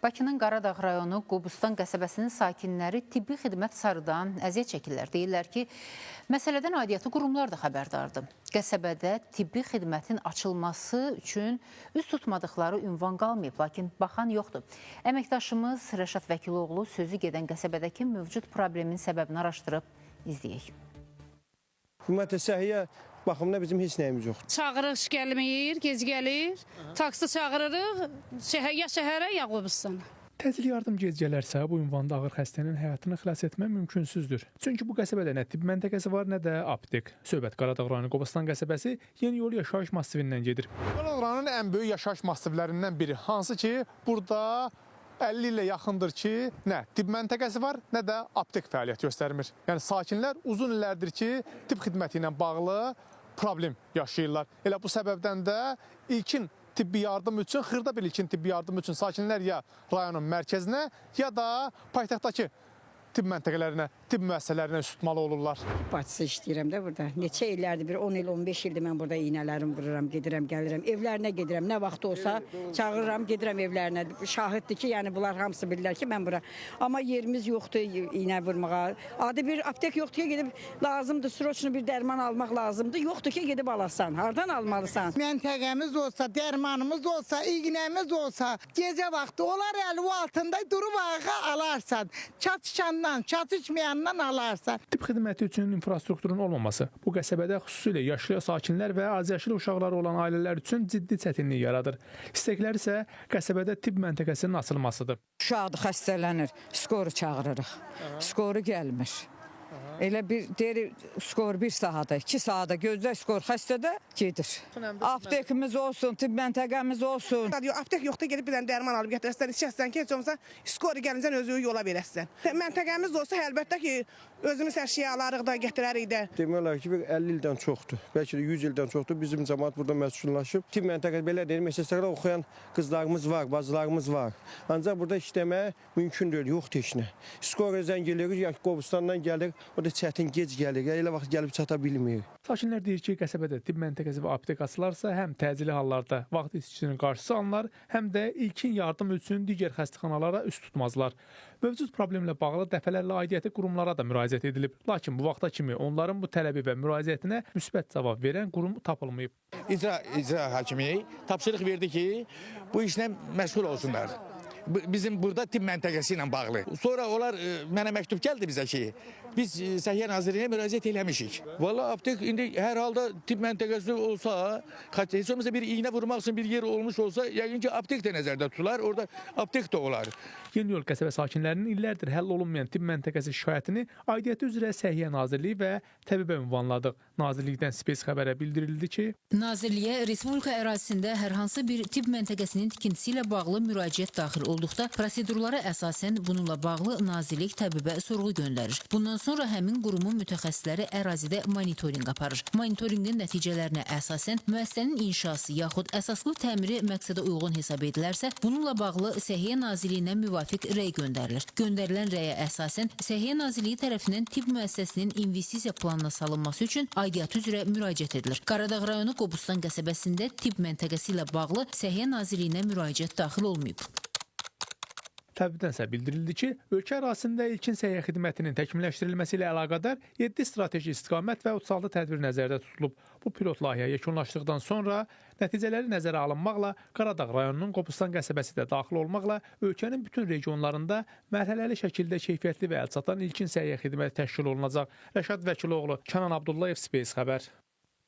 Bakının Qaradağ rayonu Qobustan qəsəbəsinin sakinləri tibbi xidmət sarıdan əziyyət çəkirlər. Deyirlər ki, məsələdən aidiyyatı qurumlar da xəbərdardır. Qəsəbədə tibbi xidmətin açılması üçün üst tutmadıqları ünvan qalmayıb, lakin baxan yoxdur. Əməkdaşımız Rəşad Vəkiloğlu sözü gedən qəsəbədəki mövcud problemin səbəbini araşdırıb izləyək. Ümumiyyətlə səhiyyə baxımında bizim heç nəyimiz yoxdur. Çağırıq gəlməyir, gec gəlir. Taksi çağırırıq, ya şəhərə, ya Qobustana. Təcil yardım gec gələrsə, bu ünvanda ağır xəstənin həyatını xilas etmək mümkünsüzdür. Çünki bu qəsəbədə nə tibb məntəqəsi var, nə də aptek. Söhbət Qaradağ rayonu Qobustan qəsəbəsi yeni yol yaşayış massivindən gedir. Qaradağ rayonunun ən böyük yaşayış massivlərindən biri. Hansı ki, burada 50 ilə yaxındır ki, nə tibb məntəqəsi var, nə də aptek fəaliyyət göstərmir. Yəni sakinlər uzun illərdir ki, tibb xidməti ilə bağlı problem yaşayırlar. Elə bu səbəbdən də ilkin tibbi yardım üçün, xırda bir ilkin tibbi yardım üçün sakinlər ya rayonun mərkəzinə, ya da paytaxtdakı tibb məntəqələrinə, tibb müəssisələrinə üst tutmalı olurlar. Bacısı işləyirəm də burada. Neçə illərdir, bir 10 il, 15 ildir mən burada iynələrimi vururam, gedirəm, gəlirəm. Evlərinə gedirəm. Nə vaxt olsa çağırıram, gedirəm evlərinə. Şahiddir ki, yəni bunlar hamısı bilirlər ki, mən bura. Amma yerimiz yoxdur iynə vurmağa. Adi bir aptek yoxdur ki, gedib lazımdır, sroçnu bir dərman almaq lazımdır. Yoxdur ki, gedib alasan. Hardan almalısan? Məntəqəmiz olsa, dərmanımız olsa, iynəmiz olsa, gecə vaxtı onlar əli altında durub ayağa alarsan. Çatışmayandan alarsan. Tibb xidməti üçün infrastrukturun olmaması bu qəsəbədə xüsusilə yaşlı sakinlər və azyaşlı uşaqları olan ailələr üçün ciddi çətinlik yaradır. İstəkləri isə qəsəbədə tibb məntəqəsinin açılmasıdır. Uşaqdır, xəstələnir, skoru çağırırıq. Skoru gəlmir. Elə bir deyir, skor 1 saata, 2 saata gözlə skor xəstədə gedir. Aptekimiz olsun, tibb məntəqəmiz olsun. Aptek yoxdur, gedib bir dənə dərman alıb gətirəsən, içəsən ki, heç olmasa skor gəlincən özünü yola verəsən. Məntəqəmiz olsa, əlbəttə ki, özümüz hər şeyi alarıq da, gətirərik də. Demək olar ki, 50 ildən çoxdur, bəlkə də 100 ildən çoxdur bizim cəmaət burada məskunlaşıb. Tibb məntəqəsi belə deyil, məsələlərdə oxuyan qızlarımız var, bacılarımız var. Ancaq burada işləmək mümkün deyil, yoxdur heç nə. Skor zəng eləyirik, ya Qobustandan gəlir, o da çətin gec gəlir, elə vaxt gəlib çata bilmir. Sakinlər deyir ki, qəsəbədə tibb məntəqəsi və aptek açılarsa, həm təcili hallarda vaxt itkisinin qarşısı alınır, həm də ilkin yardım üçün digər xəstəxanalara üst tutmazlar. Mövcud problemlə bağlı dəfələrlə aidiyyəti qurumlara da müraciət edilib. Lakin bu vaxta kimi onların bu tələbi və müraciətinə müsbət cavab verən qurum tapılmayıb. İcra hakimiyyəti tapşırıq verdi ki, bu işlə məşğul olsunlar. Bizim burada tibb məntəqəsi ilə bağlı. Sonra onlar mənə məktub gəldi bizə ki, biz Səhiyyə Nazirliyinə müraciət eləmişik. Valla aptek indi hər halda tibb məntəqəsi olsa, heç olmasa bir iynə vurmaq üçün bir yer olmuş olsa, yəqin ki, aptek də nəzərdə tutular, orada aptek də olar. Yeni yol qəsəbə sakinlərinin illərdir həll olunmayan tibb məntəqəsi şikayətini aidiyyəti üzrə Səhiyyə Nazirliyi və təbibə ünvanladıq. Nazirlikdən spes xəbərə bildirildi ki, Nazirliyə Respublika ərazisində hər hansı bir tibb məntəqəsinin tikintisi ilə bağlı müraciət daxil olduqda prosedurlara əsasən bununla bağlı Nazirlik təbibə sorğu göndərir. Bundan sonra həmin qurumun mütəxəssisləri ərazidə monitorinq aparır. Monitorinqin nəticələrinə əsasən müəssisənin inşası yaxud əsaslı təmiri məqsədə uyğun hesab edilərsə, bununla bağlı Səhiyyə Nazirliyinə müvafiq rəy göndərilir. Göndərilən rəyə əsasən Səhiyyə Nazirliyi tərəfindən tibb müəssisəsinin investisiya planına salınması üçün aidiyyatı üzrə müraciət edilir. Qaradağ rayonu Qobustan qəsəbəsində tibb məntəqəsi ilə bağlı Səhiyyə Nazirliyinə müraciət daxil olmayıb. Təbibdən isə bildirildi ki, ölkə ərazisində ilkin səhiyyə xidmətinin təkmilləşdirilməsi ilə əlaqədar 7 strateji istiqamət və 36 tədbir nəzərdə tutulub. Bu pilot layihə yekunlaşdıqdan sonra nəticələri nəzərə alınmaqla Qaradağ rayonunun Qobustan qəsəbəsi də daxil olmaqla ölkənin bütün regionlarında mərhələli şəkildə keyfiyyətli və əlçatan ilkin səhiyyə xidməti təşkil olunacaq. Rəşad Vəkiloğlu, Kənan Abdullayev, Space xəbər.